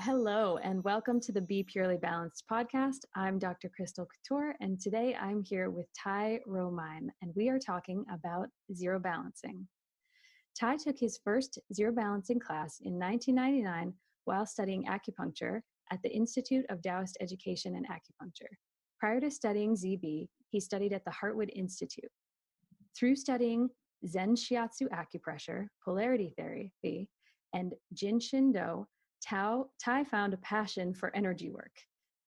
Hello, and welcome to the Be Purely Balanced podcast. I'm Dr. Crystal Couture, and today I'm here with Ty Romijn, and we are talking about zero balancing. Ty took his first zero balancing class in 1999 while studying acupuncture at the Institute of Taoist Education and Acupuncture. Prior to studying ZB, he studied at the Heartwood Institute. Through studying Zen Shiatsu Acupressure, Polarity therapy, and Jin Shin Ty found a passion for energy work.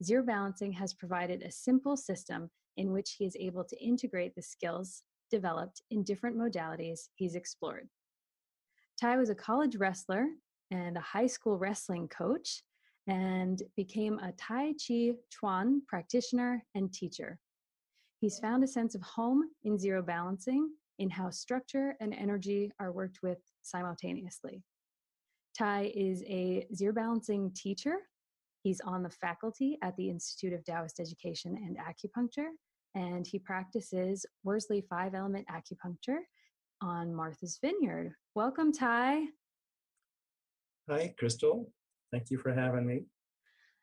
Zero balancing has provided a simple system in which he is able to integrate the skills developed in different modalities he's explored. Ty was a college wrestler and a high school wrestling coach and became a Tai Chi Chuan practitioner and teacher. He's found a sense of home in zero balancing, in how structure and energy are worked with simultaneously. Ty is a zero balancing teacher. He's on the faculty at the Institute of Taoist Education and Acupuncture, and he practices Worsley Five Element Acupuncture on Martha's Vineyard. Welcome, Ty. Hi, Crystal. Thank you for having me.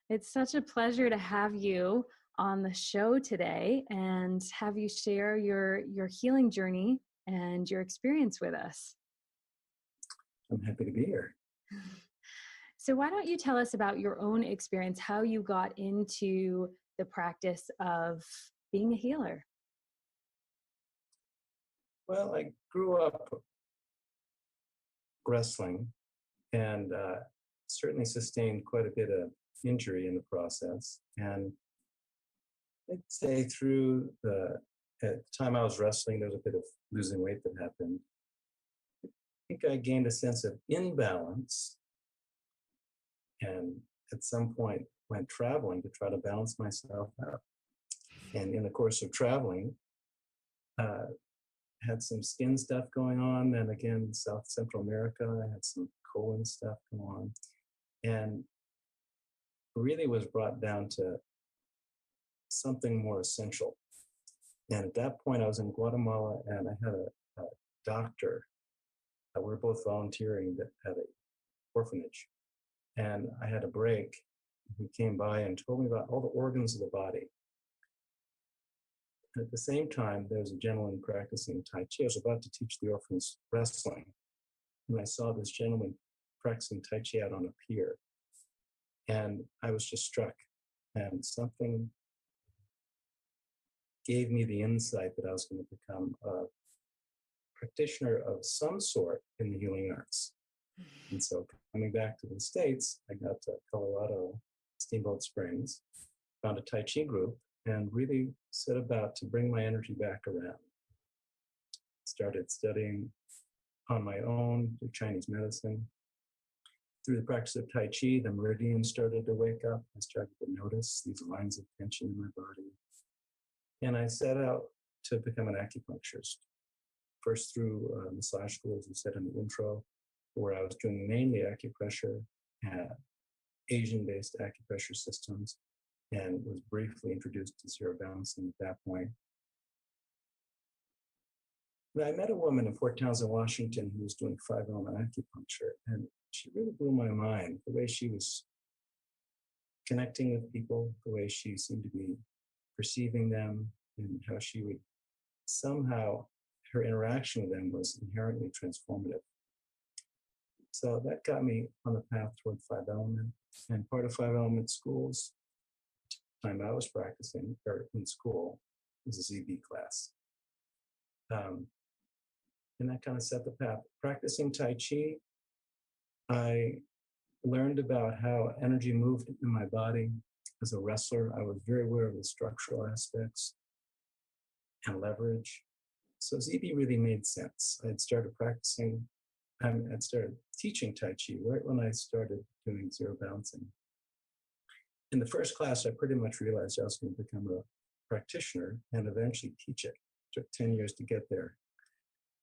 It's such a pleasure to have you on the show today and have you share your healing journey and your experience with us. I'm happy to be here. So why don't you tell us about your own experience, how you got into the practice of being a healer? Well, I grew up wrestling and certainly sustained quite a bit of injury in the process. And I'd say at the time I was wrestling, there was a bit of losing weight that happened. I think I gained a sense of imbalance and at some point went traveling to try to balance myself out. And in the course of traveling, had some skin stuff going on, and again, South Central America, I had some colon stuff going on, and really was brought down to something more essential. And at that point, I was in Guatemala, and I had a doctor. We were both volunteering at an orphanage, and I had a break. He came by and told me about all the organs of the body. And at the same time, there was a gentleman practicing Tai Chi. I was about to teach the orphans wrestling, and I saw this gentleman practicing Tai Chi out on a pier. And I was just struck, and something gave me the insight that I was going to become a practitioner of some sort in the healing arts. And so coming back to the States, I got to Colorado, Steamboat Springs, found a Tai Chi group, and really set about to bring my energy back around. Started studying on my own, through Chinese medicine. Through the practice of Tai Chi, the meridians started to wake up. I started to notice these lines of tension in my body. And I set out to become an acupuncturist. First through massage school, as you said in the intro, where I was doing mainly acupressure, Asian-based acupressure systems, and was briefly introduced to zero balancing at that point. But I met a woman in Fort Townsend, Washington, who was doing 5-element acupuncture, and she really blew my mind. The way she was connecting with people, the way she seemed to be perceiving them, and how she would somehow, her interaction with them was inherently transformative. So that got me on the path toward 5-element, and part of 5-element schools, the time I was practicing, or in school, was a ZB class. And that kind of set the path. Practicing Tai Chi, I learned about how energy moved in my body. As a wrestler, I was very aware of the structural aspects and leverage. So ZB really made sense. I had started practicing, I'd started teaching Tai Chi right when I started doing zero balancing. In the first class, I pretty much realized I was going to become a practitioner and eventually teach it. It took 10 years to get there.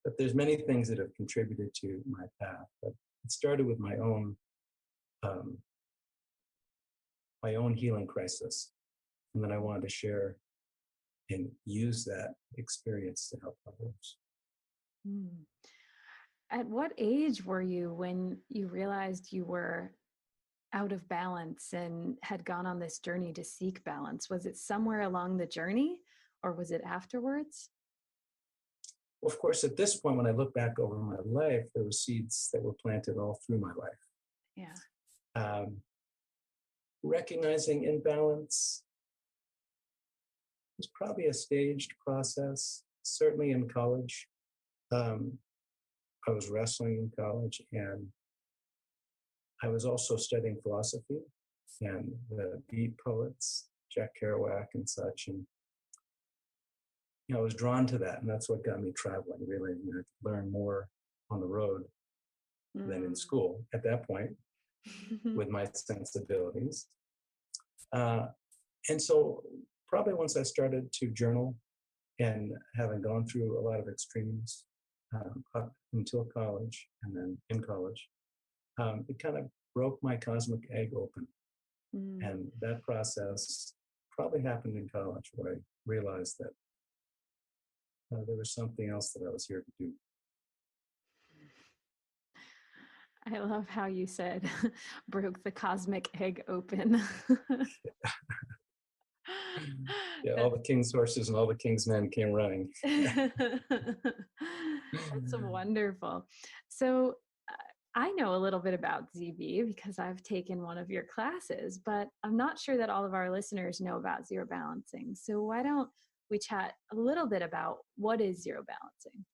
But there's many things that have contributed to my path. But it started with my own healing crisis. And then I wanted to share and use that experience to help others. At what age were you when you realized you were out of balance and had gone on this journey to seek balance? Was it somewhere along the journey or was it afterwards? Well, of course, at this point, when I look back over my life, there were seeds that were planted all through my life. Yeah. Recognizing imbalance was probably a staged process, certainly in college. I was wrestling in college, and I was also studying philosophy and the beat poets, Jack Kerouac and such. And I was drawn to that, and that's what got me traveling, really. I could learn more on the road than in school at that point with my sensibilities. And so probably once I started to journal and having gone through a lot of extremes up until college and then in college, it kind of broke my cosmic egg open. And that process probably happened in college, where I realized that there was something else that I was here to do. I love how you said broke the cosmic egg open. Yeah, all the king's horses and all the king's men came running. That's wonderful. So I know a little bit about ZB because I've taken one of your classes, but I'm not sure that all of our listeners know about zero balancing. So why don't we chat a little bit about what is zero balancing?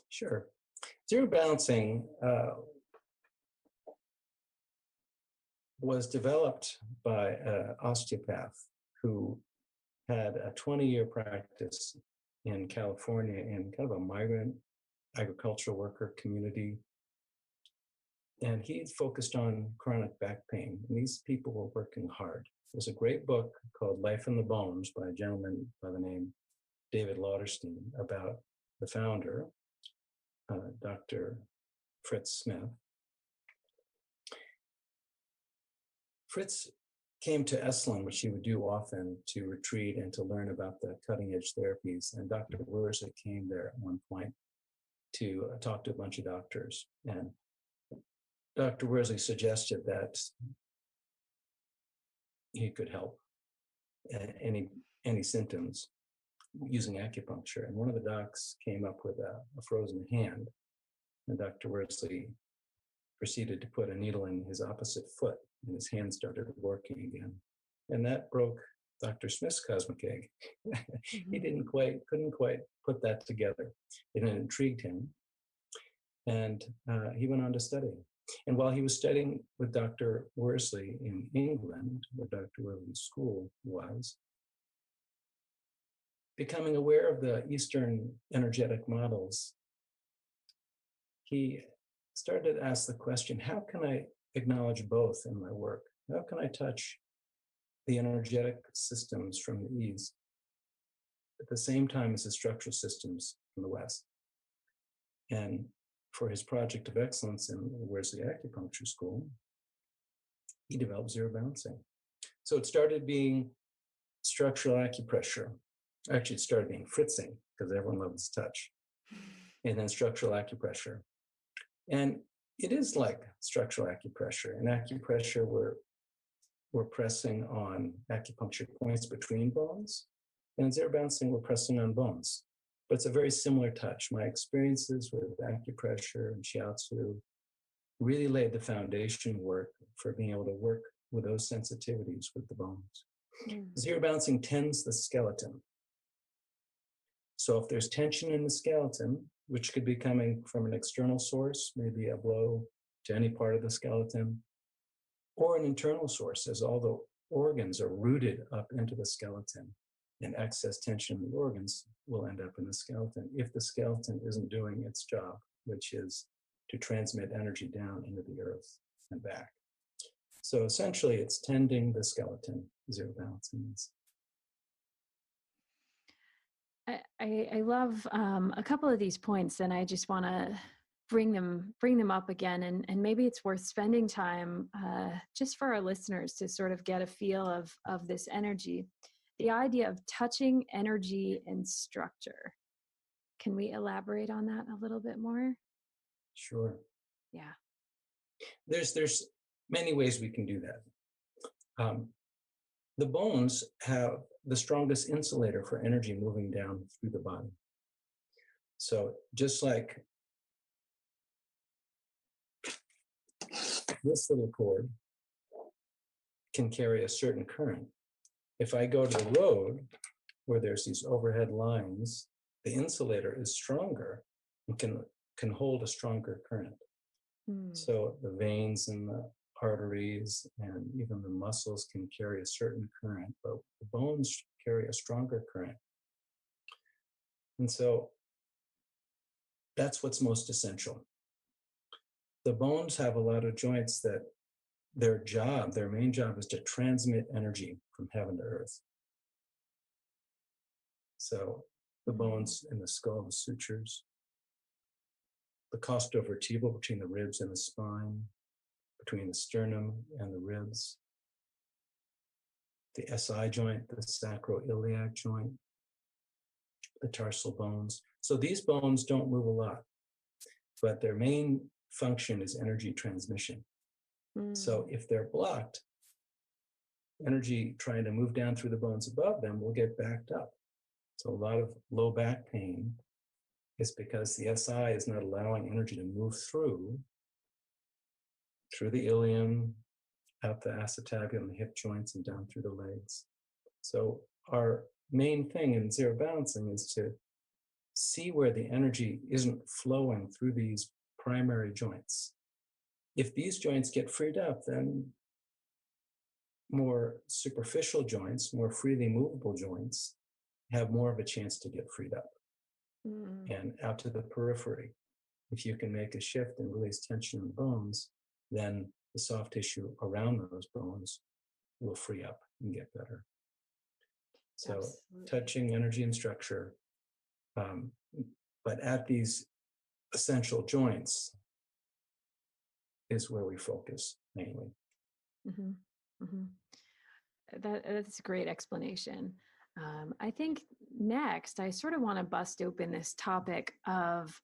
Sure. Zero balancing was developed by an osteopath who had a 20-year practice in California in kind of a migrant agricultural worker community. And he focused on chronic back pain. And these people were working hard. There's a great book called Life in the Bones by a gentleman by the name David Lauderstein about the founder, Dr. Fritz Smith. Fritz came to Esalen, which he would do often, to retreat and to learn about the cutting-edge therapies. And Dr. Worsley came there at one point to talk to a bunch of doctors. And Dr. Worsley suggested that he could help any symptoms using acupuncture. And one of the docs came up with a frozen hand, and Dr. Worsley proceeded to put a needle in his opposite foot, and his hand started working again. And that broke Dr. Smith's cosmic egg. He couldn't quite put that together. It intrigued him, and he went on to study. And while he was studying with Dr. Worsley in England, where Dr. Worsley's school was, becoming aware of the Eastern energetic models, he started to ask the question, how can I acknowledge both in my work? How can I touch the energetic systems from the East at the same time as the structural systems from the West? And for his project of excellence in Worsley Acupuncture School, he developed zero balancing. So it started being structural acupressure. Actually, it started being fritzing, because everyone loves touch. And then structural acupressure. And it is like structural acupressure. In acupressure, we're pressing on acupuncture points between bones. And in zero balancing, we're pressing on bones. But it's a very similar touch. My experiences with acupressure and shiatsu really laid the foundation work for being able to work with those sensitivities with the bones. Zero balancing tends the skeleton. So if there's tension in the skeleton, which could be coming from an external source, maybe a blow to any part of the skeleton, or an internal source, as all the organs are rooted up into the skeleton, and excess tension in the organs will end up in the skeleton if the skeleton isn't doing its job, which is to transmit energy down into the earth and back. So essentially, it's tending the skeleton, zero balancing is. I love a couple of these points, and I just want to bring them up again, and maybe it's worth spending time just for our listeners to sort of get a feel of this energy. The idea of touching energy and structure. Can we elaborate on that a little bit more? Sure. Yeah. There's many ways we can do that. The bones have the strongest insulator for energy moving down through the body. So just like this little cord can carry a certain current, if I go to the road where there's these overhead lines, the insulator is stronger and can hold a stronger current. So the veins and the arteries and even the muscles can carry a certain current, but the bones carry a stronger current. And so that's what's most essential. The bones have a lot of joints that their main job is to transmit energy from heaven to earth. So the bones in the skull, the sutures, the costovertebral between the ribs and the spine, between the sternum and the ribs, the SI joint, the sacroiliac joint, the tarsal bones. So these bones don't move a lot, but their main function is energy transmission. So if they're blocked, energy trying to move down through the bones above them will get backed up. So a lot of low back pain is because the SI is not allowing energy to move through the ilium, out the acetabulum, the hip joints, and down through the legs. So our main thing in zero balancing is to see where the energy isn't flowing through these primary joints. If these joints get freed up, then more superficial joints, more freely movable joints, have more of a chance to get freed up and out to the periphery. If you can make a shift and release tension in the bones, then the soft tissue around those bones will free up and get better. So absolutely. Touching energy and structure, but at these essential joints is where we focus mainly. That's a great explanation. I think next, I sort of want to bust open this topic of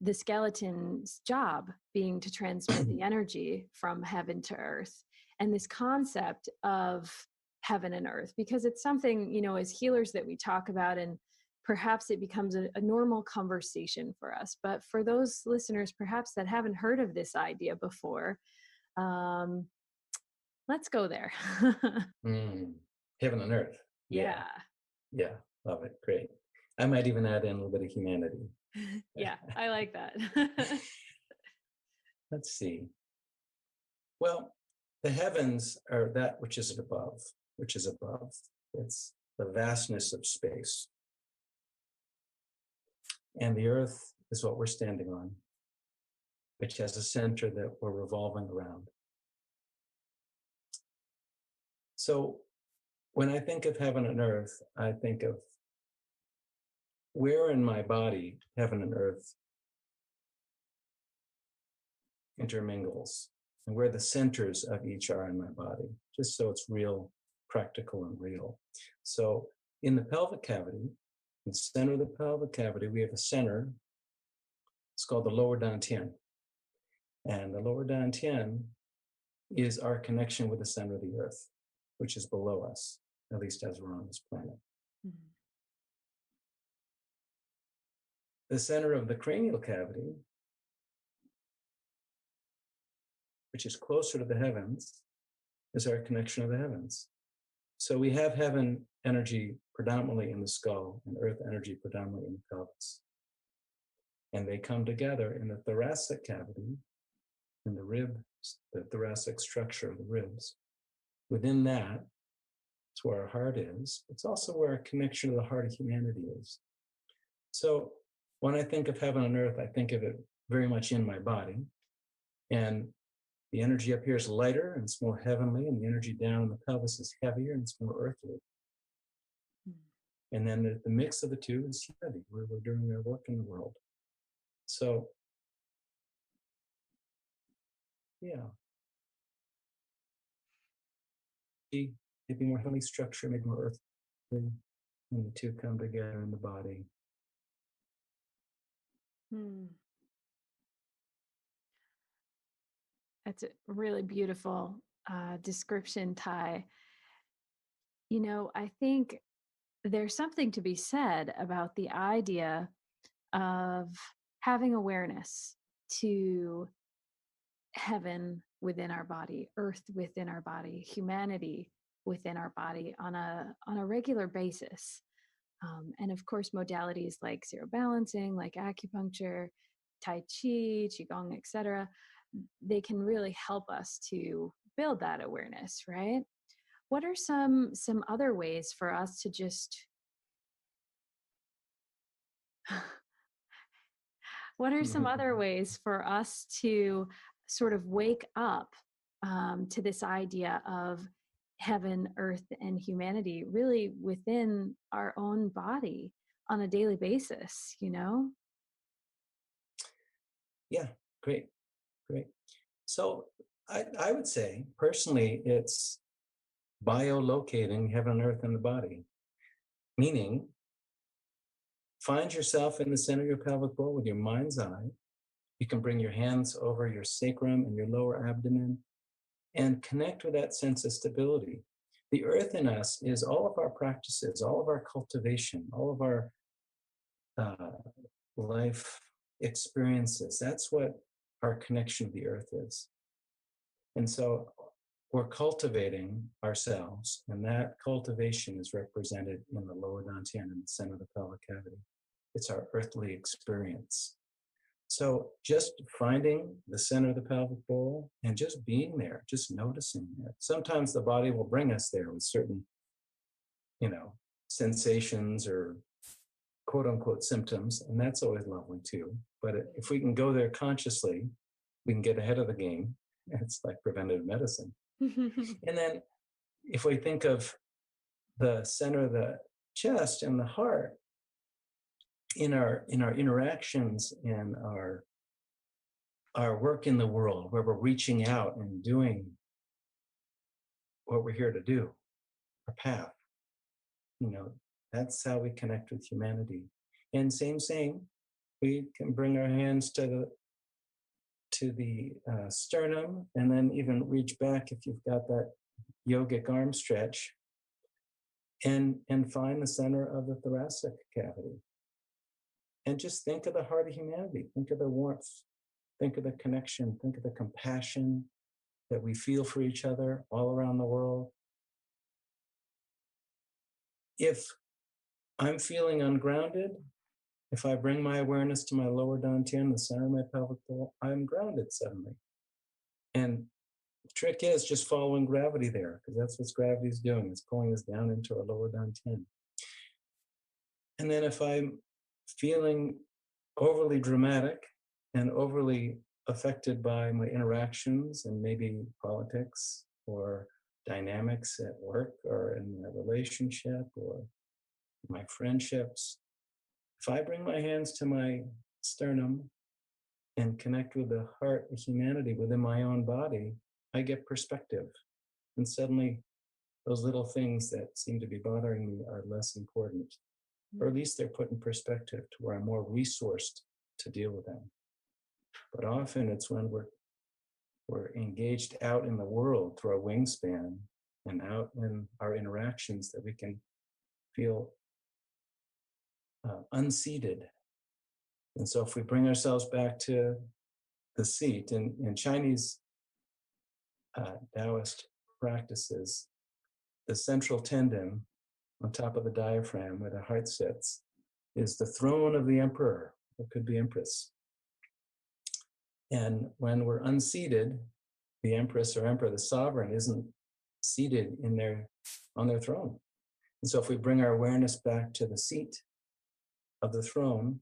the skeleton's job being to transmit the energy from heaven to earth, and this concept of heaven and earth, because it's something, as healers that we talk about, and perhaps it becomes a normal conversation for us. But for those listeners, perhaps that haven't heard of this idea before, let's go there. Heaven and earth. Yeah. Yeah, love it. Great. I might even add in a little bit of humanity. Yeah, I like that. Let's see. Well, the heavens are that which is above. It's the vastness of space. And the earth is what we're standing on, which has a center that we're revolving around. So when I think of heaven and earth, I think of where in my body heaven and earth intermingles and where the centers of each are in my body, just so it's real, practical and real. So in the pelvic cavity, in the center of the pelvic cavity, we have a center. It's called the lower dantian. And the lower dantian is our connection with the center of the earth, which is below us, at least as we're on this planet. The center of the cranial cavity, which is closer to the heavens, is our connection to the heavens. So we have heaven energy predominantly in the skull and earth energy predominantly in the pelvis. And they come together in the thoracic cavity, in the ribs, the thoracic structure of the ribs. Within that, it's where our heart is. It's also where our connection to the heart of humanity is. So when I think of heaven and earth, I think of it very much in my body. And the energy up here is lighter and it's more heavenly, and the energy down in the pelvis is heavier and it's more earthly. And then the mix of the two is humanity, where we're doing our work in the world. So, yeah. Maybe more heavenly structure, maybe more earthly, and the two come together in the body. That's a really beautiful description, Ty. I think there's something to be said about the idea of having awareness to heaven within our body, earth within our body, humanity within our body on a regular basis. And of course, modalities like zero balancing, like acupuncture, Tai Chi, Qigong, etc., they can really help us to build that awareness, right? What are some other ways for us to just what are some other ways for us to sort of wake up to this idea of heaven, earth, and humanity really within our own body on a daily basis, Yeah, great, great. So I would say personally, it's biolocating heaven, earth, and the body, meaning find yourself in the center of your pelvic bowl with your mind's eye. You can bring your hands over your sacrum and your lower abdomen and connect with that sense of stability. The earth in us is all of our practices, all of our cultivation, all of our life experiences. That's what our connection to the earth is. And so we're cultivating ourselves, and that cultivation is represented in the lower dantian in the center of the pelvic cavity. It's our earthly experience. So just finding the center of the pelvic bowl and just being there, just noticing it. Sometimes the body will bring us there with certain, sensations or quote unquote symptoms, and that's always lovely too. But if we can go there consciously, we can get ahead of the game. It's like preventative medicine. And then if we think of the center of the chest and the heart, in our interactions and our work in the world, where we're reaching out and doing what we're here to do, our path, that's how we connect with humanity. And same, we can bring our hands to the sternum, and then even reach back if you've got that yogic arm stretch, and find the center of the thoracic cavity. And just think of the heart of humanity. Think of the warmth. Think of the connection. Think of the compassion that we feel for each other all around the world. If I'm feeling ungrounded, if I bring my awareness to my lower dantian, the center of my pelvic bowl, I'm grounded suddenly. And the trick is just following gravity there, because that's what gravity is doing. It's pulling us down into our lower dantian. And then if I'm feeling overly dramatic and overly affected by my interactions and maybe politics or dynamics at work or in my relationship or my friendships, if I bring my hands to my sternum and connect with the heart of humanity within my own body, I get perspective. And suddenly those little things that seem to be bothering me are less important, or at least they're put in perspective to where I'm more resourced to deal with them. But often it's when we're engaged out in the world through our wingspan and out in our interactions that we can feel unseated. And so if we bring ourselves back to the seat, in Chinese Taoist practices, the central tendon on top of the diaphragm where the heart sits is the throne of the emperor, or could be empress. And when we're unseated, the empress or emperor, the sovereign, isn't seated on their throne. And so if we bring our awareness back to the seat of the throne,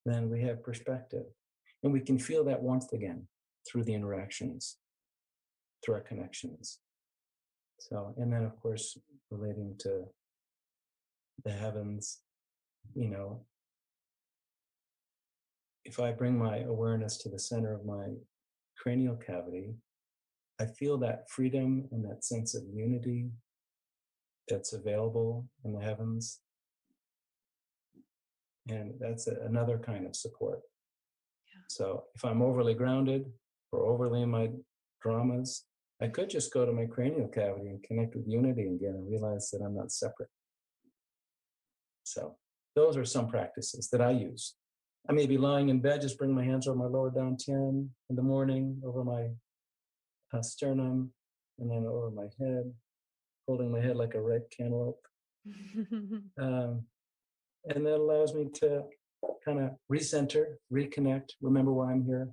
then we have perspective. And we can feel that warmth again through the interactions, through our connections. So, and then of course, relating to the heavens, if I bring my awareness to the center of my cranial cavity, I feel that freedom and that sense of unity that's available in the heavens. And that's another kind of support. Yeah. So if I'm overly grounded or overly in my dramas. I could just go to my cranial cavity and connect with unity again and realize that I'm not separate. So those are some practices that I use. I may be lying in bed, just bring my hands over my lower dantian in the morning, over my sternum, and then over my head, holding my head like a ripe cantaloupe. And that allows me to kind of recenter, reconnect, remember why I'm here,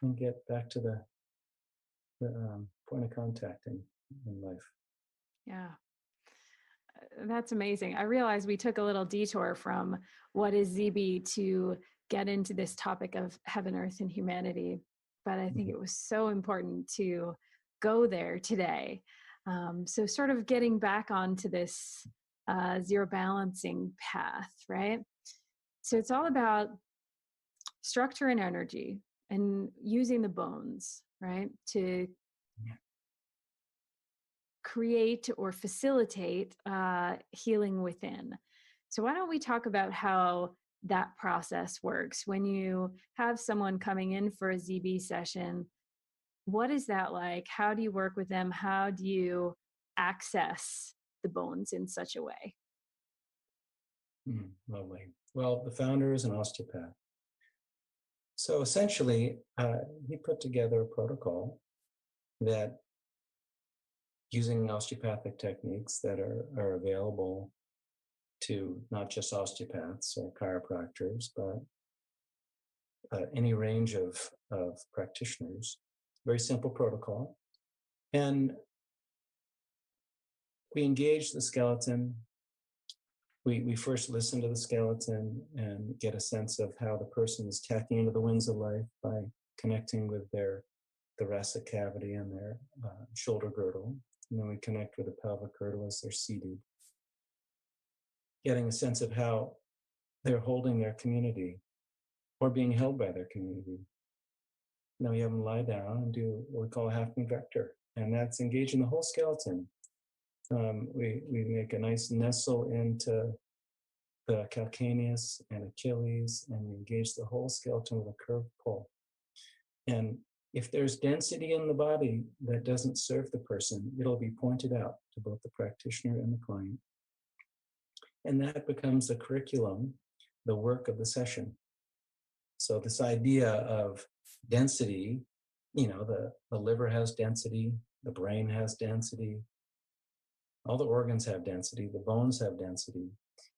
and get back to the point of contact in life. Yeah. That's amazing. I realize we took a little detour from what is ZB to get into this topic of heaven, earth, and humanity. But I think it was so important to go there today. So sort of getting back onto this zero balancing path, right? So it's all about structure and energy and using the bones, right? To create or facilitate healing within. So why don't we talk about how that process works when you have someone coming in for a ZB session? What is that like? How do you work with them? How do you access the bones in such a way? Lovely. Well, the founder is an osteopath. So essentially, he put together a protocol that, using osteopathic techniques that are available to not just osteopaths or chiropractors, but any range of practitioners. Very simple protocol. And we engage the skeleton. We first listen to the skeleton and get a sense of how the person is tacking into the winds of life by connecting with their thoracic cavity and their shoulder girdle. And then we connect with the pelvic girdle as they're seated, getting a sense of how they're holding their community or being held by their community. Then we have them lie down and do what we call a half-moon vector, and that's engaging the whole skeleton. We make a nice nestle into the calcaneus and Achilles, and we engage the whole skeleton with a curved pull. And if there's density in the body that doesn't serve the person, it'll be pointed out to both the practitioner and the client. And that becomes the curriculum, the work of the session. So this idea of density, the liver has density, the brain has density, all the organs have density, the bones have density,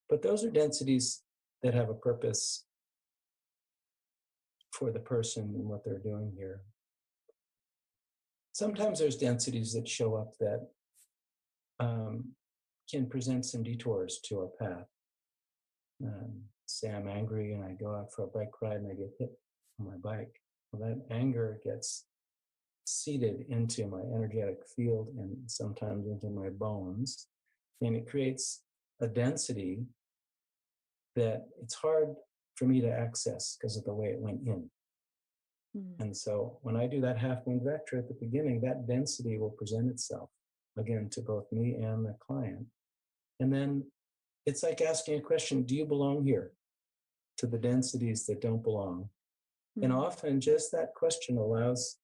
but those are densities that have a purpose for the person and what they're doing here. Sometimes there's densities that show up that can present some detours to our path. Say I'm angry and I go out for a bike ride and I get hit on my bike. Well, that anger gets seeded into my energetic field and sometimes into my bones. And it creates a density that it's hard for me to access because of the way it went in. And so when I do that half-moon vector at the beginning, that density will present itself again to both me and the client. And then it's like asking a question, do you belong here? To the densities that don't belong. And often just that question allows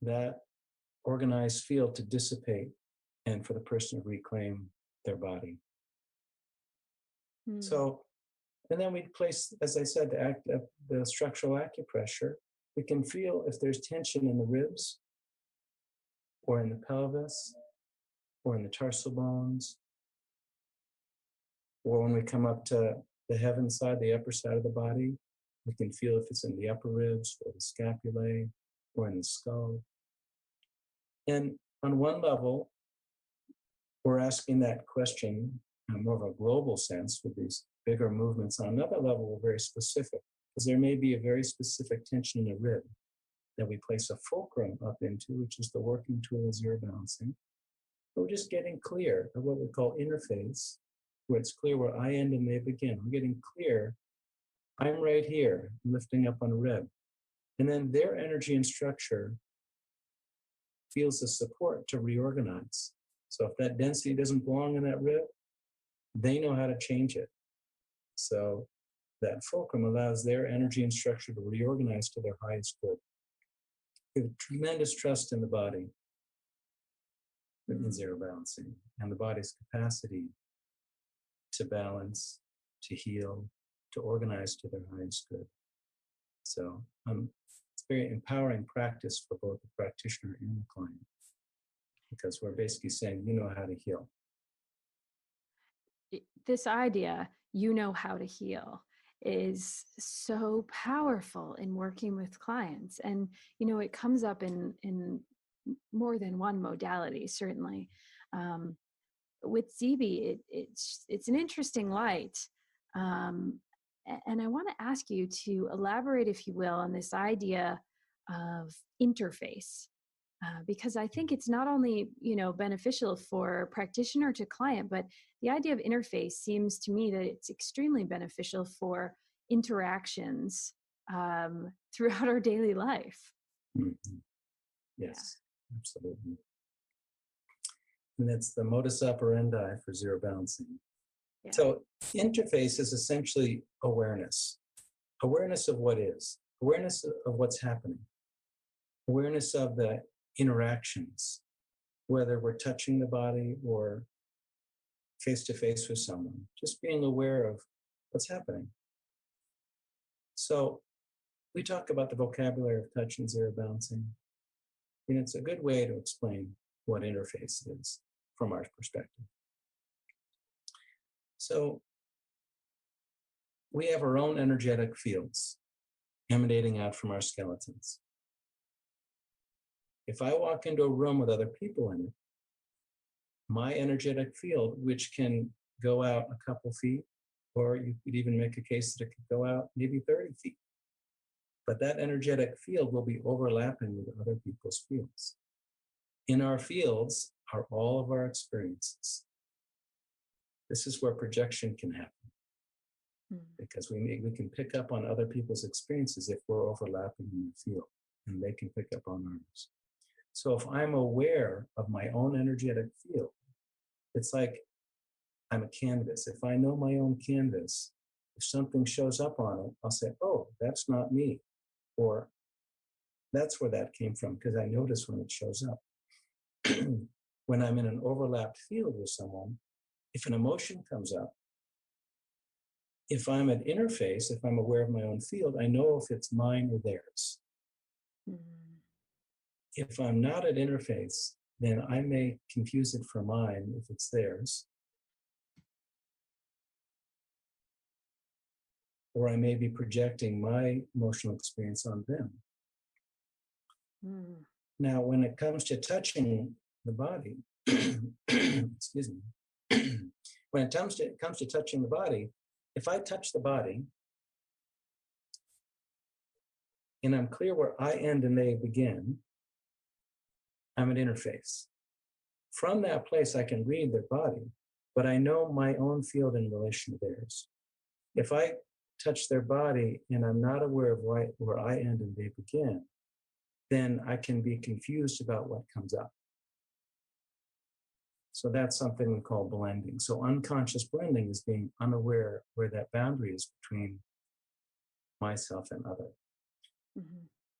that organized field to dissipate and for the person to reclaim their body. So, and then we place, as I said, the structural acupressure. We can feel if there's tension in the ribs or in the pelvis or in the tarsal bones, or when we come up to the heaven side, the upper side of the body, we can feel if it's in the upper ribs or the scapulae or in the skull. And on one level, we're asking that question in more of a global sense with these bigger movements. On another level, we're very specific, because there may be a very specific tension in the rib that we place a fulcrum up into, which is the working tool of zero balancing. We're just getting clear of what we call interface, where it's clear where I end and they begin. We're getting clear, I'm right here, lifting up on a rib. And then their energy and structure feels the support to reorganize. So if that density doesn't belong in that rib, they know how to change it. So that fulcrum allows their energy and structure to reorganize to their highest good. We have tremendous trust in the body in zero balancing and the body's capacity to balance, to heal, to organize to their highest good. So it's very empowering practice for both the practitioner and the client, because we're basically saying, you know how to heal. This idea, you know how to heal, is so powerful in working with clients. And, you know, it comes up in more than one modality, certainly. With ZB, it's an interesting light. And I want to ask you to elaborate, if you will, on this idea of interface. Because I think it's not only, you know, beneficial for practitioner to client, but the idea of interface seems to me that it's extremely beneficial for interactions throughout our daily life. Mm-hmm. Yes, absolutely. And that's the modus operandi for zero balancing. Yeah. So interface is essentially awareness. Awareness of what is, awareness of what's happening, awareness of the interactions, whether we're touching the body or face-to-face with someone, just being aware of what's happening. So we talk about the vocabulary of touch and zero balancing, and it's a good way to explain what interface is from our perspective. So we have our own energetic fields emanating out from our skeletons. If I walk into a room with other people in it, my energetic field, which can go out a couple feet, or you could even make a case that it could go out maybe 30 feet. But that energetic field will be overlapping with other people's fields. In our fields are all of our experiences. This is where projection can happen. Because we can pick up on other people's experiences if we're overlapping in the field, and they can pick up on ours. So if I'm aware of my own energetic field, it's like I'm a canvas. If I know my own canvas, if something shows up on it, I'll say, oh, that's not me. Or that's where that came from, because I notice when it shows up. When I'm in an overlapped field with someone, if an emotion comes up, if I'm at interface, if I'm aware of my own field, I know if it's mine or theirs. If I'm not at interface, then I may confuse it for mine if it's theirs. Or I may be projecting my emotional experience on them. Now, when it comes to touching the body, excuse me, when it comes to touching the body, if I touch the body and I'm clear where I end and they begin, I'm at interface. From that place, I can read their body, but I know my own field in relation to theirs. If I touch their body and I'm not aware of where I end and they begin, then I can be confused about what comes up. So that's something we call blending. So unconscious blending is being unaware where that boundary is between myself and other.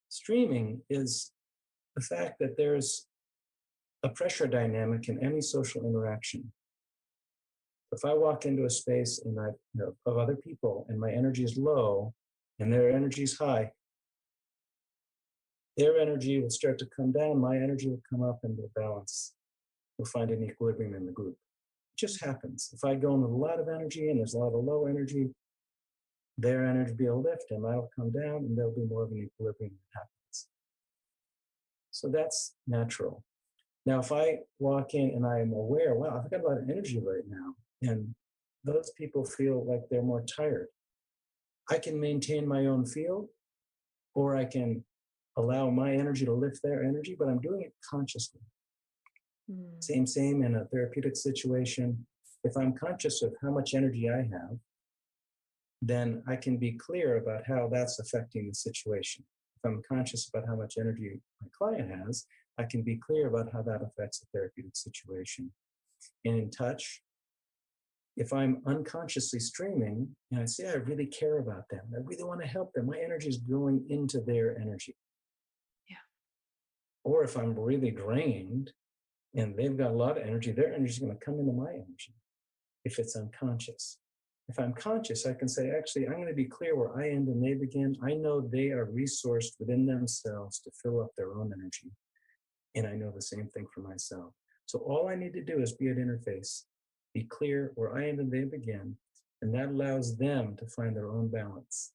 Streaming is the fact that there's a pressure dynamic in any social interaction. If I walk into a space and of other people and my energy is low and their energy is high, their energy will start to come down, my energy will come up, and we'll balance. We'll find an equilibrium in the group. It just happens. If I go in with a lot of energy and there's a lot of low energy, their energy will lift and mine will come down, and there'll be more of an equilibrium that happens. So that's natural. Now, if I walk in and I am aware, wow, I've got a lot of energy right now, and those people feel like they're more tired, I can maintain my own field, or I can allow my energy to lift their energy, but I'm doing it consciously. Same in a therapeutic situation. If I'm conscious of how much energy I have, then I can be clear about how that's affecting the situation. If I'm conscious about how much energy my client has, I can be clear about how that affects the therapeutic situation. And in touch, if I'm unconsciously streaming, and I say I really care about them, I really want to help them, my energy is going into their energy. Or if I'm really drained and they've got a lot of energy, their energy is going to come into my energy if it's unconscious. If I'm conscious, I can say, actually, I'm going to be clear where I end and they begin. I know they are resourced within themselves to fill up their own energy. And I know the same thing for myself. So all I need to do is be at interface, be clear where I end and they begin. And that allows them to find their own balance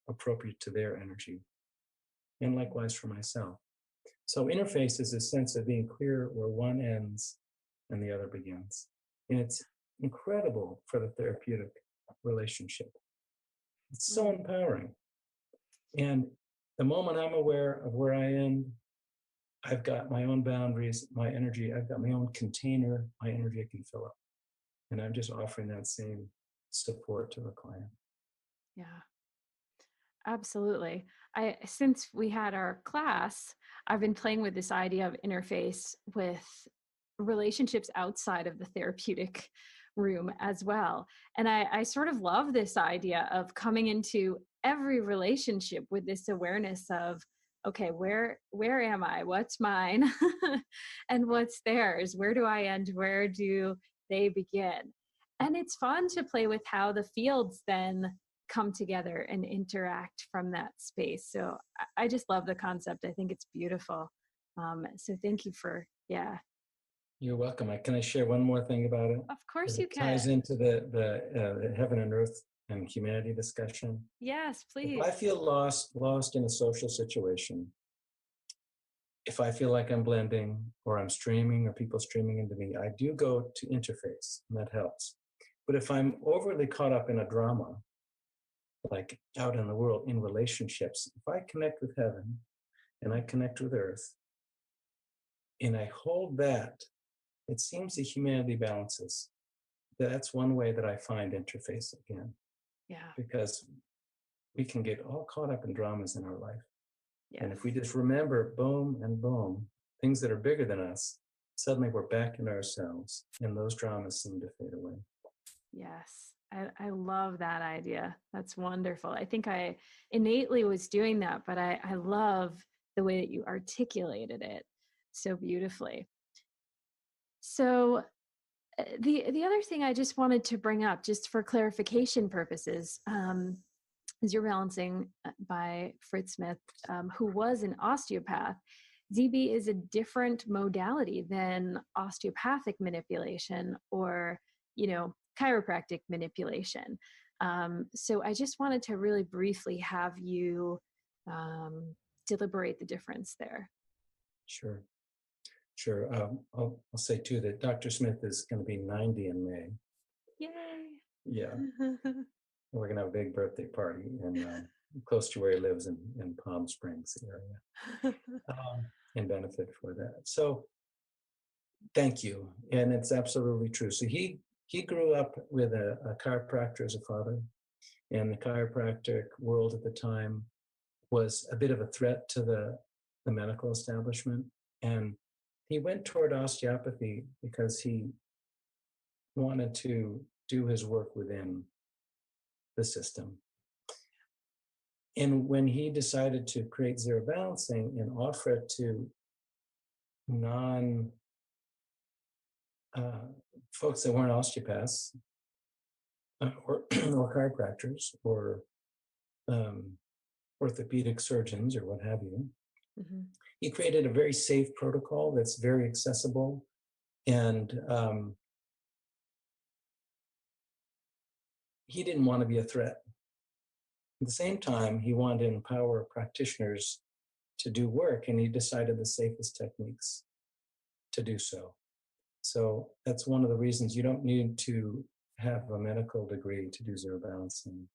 appropriate to their energy. And likewise for myself. So interface is a sense of being clear where one ends and the other begins. And it's incredible for the therapeutic relationship. It's so empowering. And the moment I'm aware of where I end, I've got my own boundaries, my energy, I've got my own container, my energy I can fill up. And I'm just offering that same support to the client. Yeah, absolutely. Since we had our class, I've been playing with this idea of interface with relationships outside of the therapeutic room as well. And I sort of love this idea of coming into every relationship with this awareness of, okay, where am I? What's mine? And what's theirs? Where do I end? Where do they begin? And it's fun to play with how the fields then come together and interact from that space. So I just love the concept. I think it's beautiful. So thank you for, yeah. You're welcome. Can I share one more thing about it? Of course you It ties can. into the heaven and earth and humanity discussion. Yes, If I please. feel lost in a social situation, if I feel like I'm blending or I'm streaming or people streaming into me, I do go to interface, and that helps. But if I'm overly caught up in a drama, like out in the world in relationships, if I connect with heaven and I connect with earth and I hold that, it seems the humanity balances. That's one way that I find interface again. Yeah. Because we can get all caught up in dramas in our life. Yes. And if we just remember boom and boom, things that are bigger than us, suddenly we're back in ourselves and those dramas seem to fade away. Yes. I love that idea. That's wonderful. I think I innately was doing that, but I love the way that you articulated it so beautifully. So the other thing I just wanted to bring up, just for clarification purposes, Zero Balancing by Fritz Smith, who was an osteopath. ZB is a different modality than osteopathic manipulation or, chiropractic manipulation. So I just wanted to really briefly have you deliberate the difference there. Sure. I'll say too that Dr. Smith is going to be 90 in May. Yay! Yeah. We're going to have a big birthday party and close to where he lives in Palm Springs area, and benefit for that. So thank you. And it's absolutely true. So he grew up with a chiropractor as a father, and the chiropractic world at the time was a bit of a threat to the medical establishment. And he went toward osteopathy because he wanted to do his work within the system. And when he decided to create Zero Balancing and offer it to folks that weren't osteopaths or chiropractors or orthopedic surgeons or what have you, he created a very safe protocol that's very accessible. And he didn't want to be a threat. At the same time, he wanted to empower practitioners to do work, and he decided the safest techniques to do so. So that's one of the reasons you don't need to have a medical degree to do Zero Balancing,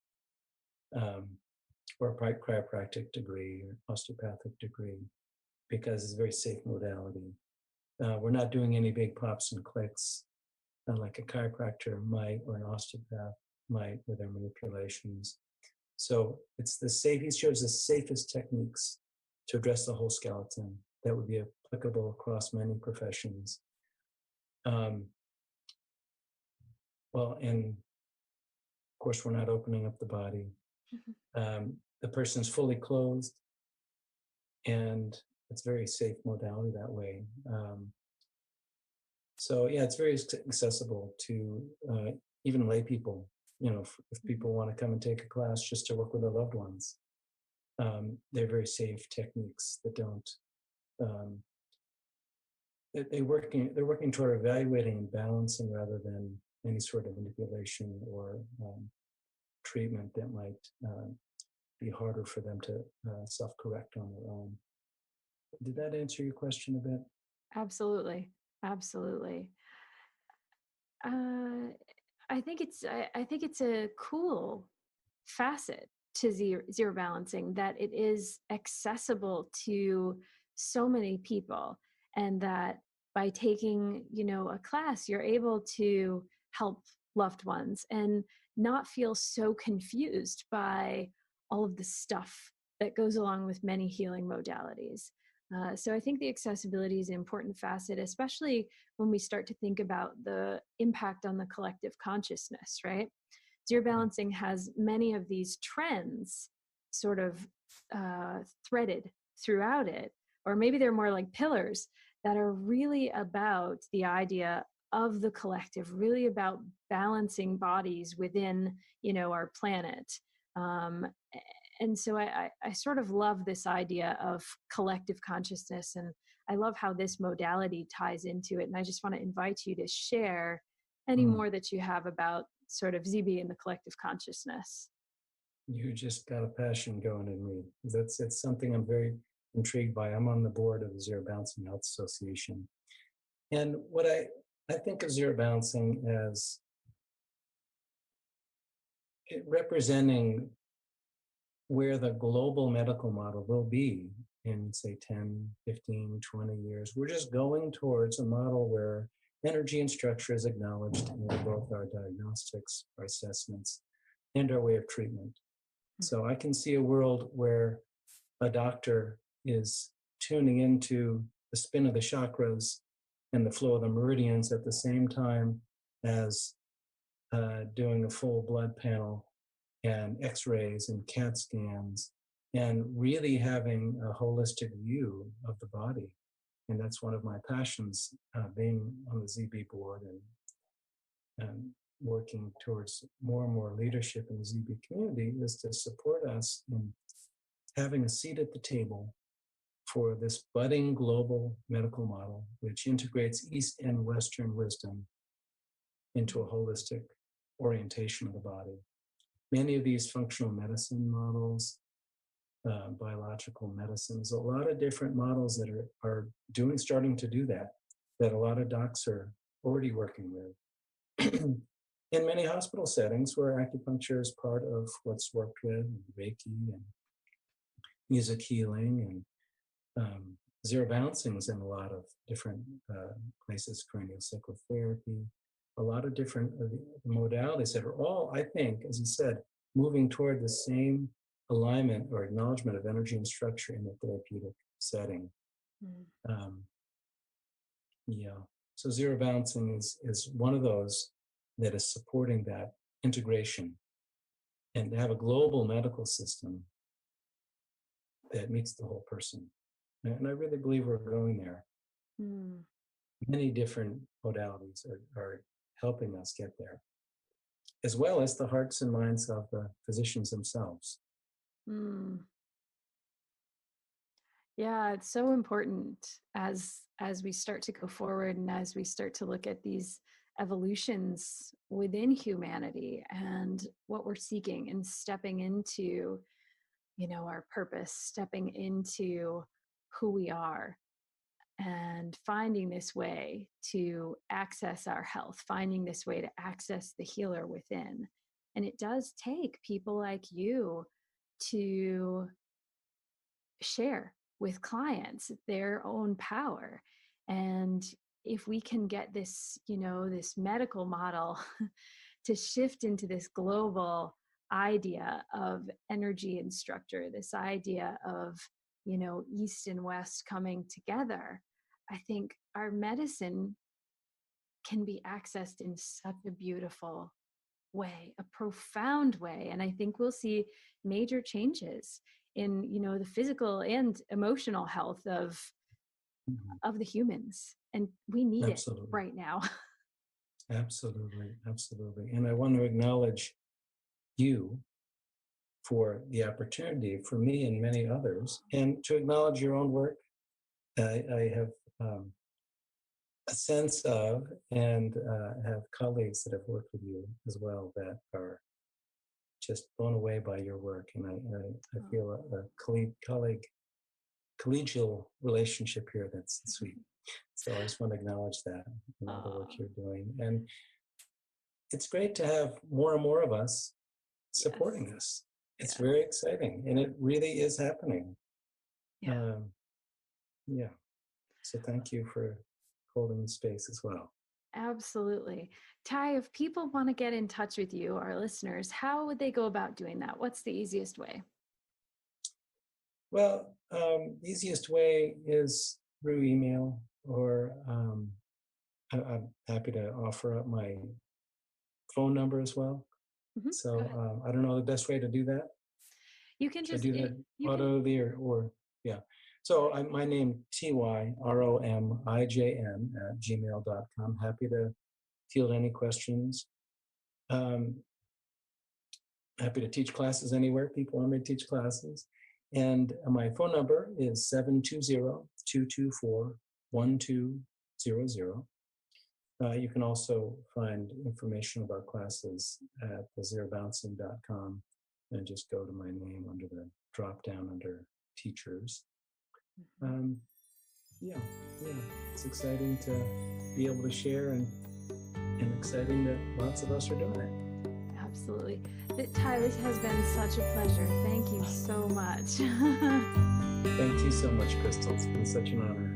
or a chiropractic degree or osteopathic degree, because it's a very safe modality. We're not doing any big pops and clicks like a chiropractor might or an osteopath might with their manipulations. So it's he shows the safest techniques to address the whole skeleton that would be applicable across many professions. Well, and of course, we're not opening up the body. The person's fully clothed, and it's a very safe modality that way. So yeah, it's very accessible to even lay people. If people want to come and take a class just to work with their loved ones, they're very safe techniques that don't. They're working toward evaluating and balancing rather than any sort of manipulation or treatment that might be harder for them to self-correct on their own. Did that answer your question a bit? Absolutely. Absolutely. I think it's a cool facet to zero balancing, that it is accessible to so many people, and that by taking, a class, you're able to help loved ones and not feel so confused by all of the stuff that goes along with many healing modalities. So I think the accessibility is an important facet, especially when we start to think about the impact on the collective consciousness, right? Zero balancing has many of these trends sort of threaded throughout it, or maybe they're more like pillars that are really about the idea of the collective, really about balancing bodies within, our planet. Um, and so I sort of love this idea of collective consciousness, and I love how this modality ties into it. And I just want to invite you to share any more that you have about sort of ZB and the collective consciousness. You just got a passion going in me. It's something I'm very intrigued by. I'm on the board of the Zero Balancing Health Association. And what I think of zero balancing as representing where the global medical model will be in, say, 10, 15, 20 years. We're just going towards a model where energy and structure is acknowledged in both our diagnostics, our assessments, and our way of treatment. So I can see a world where a doctor is tuning into the spin of the chakras and the flow of the meridians at the same time as doing a full blood panel and x-rays and CAT scans, and really having a holistic view of the body. And that's one of my passions, being on the ZB board and working towards more and more leadership in the ZB community, is to support us in having a seat at the table for this budding global medical model, which integrates East and Western wisdom into a holistic orientation of the body. Many of these functional medicine models, biological medicines, a lot of different models that are starting to do that a lot of docs are already working with. In many hospital settings where acupuncture is part of what's worked with, Reiki and music healing, and zero balancing is in a lot of different places, cranial psychotherapy, a lot of different modalities that are all, I think, as you said, moving toward the same alignment or acknowledgement of energy and structure in the therapeutic setting. So zero balancing is one of those that is supporting that integration, and to have a global medical system that meets the whole person. And I really believe we're going there. Many different modalities are helping us get there, as well as the hearts and minds of the physicians themselves. Yeah, it's so important as we start to go forward and as we start to look at these evolutions within humanity and what we're seeking and stepping into, our purpose, stepping into who we are, and finding this way to access our health, finding this way to access the healer within. And it does take people like you to share with clients their own power. And if we can get this, this medical model to shift into this global idea of energy and structure, this idea of, East and West coming together, I think our medicine can be accessed in such a beautiful way, a profound way. And I think we'll see major changes in, the physical and emotional health of the humans. And we need Absolutely. it right now. Absolutely. Absolutely. And I want to acknowledge you for the opportunity for me and many others, and to acknowledge your own work. I have a sense of, and have colleagues that have worked with you as well that are just blown away by your work. And I feel a collegial relationship here that's sweet. So I just want to acknowledge that and all the work you're doing. And it's great to have more and more of us supporting us. It's very exciting, and it really is happening. Yeah. So thank you for holding the space as well. Absolutely. Ty, if people want to get in touch with you, our listeners, how would they go about doing that? What's the easiest way? Well, the easiest way is through email, or I'm happy to offer up my phone number as well. Mm-hmm. So I don't know the best way to do that. You can Should I do that audibly or yeah. So my name, TYROMIJN@gmail.com. Happy to field any questions. Happy to teach classes anywhere people want me to teach classes. And my phone number is 720-224-1200. You can also find information about classes at thezerobalancing.com and just go to my name under the drop down under teachers. It's exciting to be able to share, and exciting that lots of us are doing it. Absolutely. Ty, this has been such a pleasure. Thank you so much. Thank you so much, Crystal. It's been such an honor.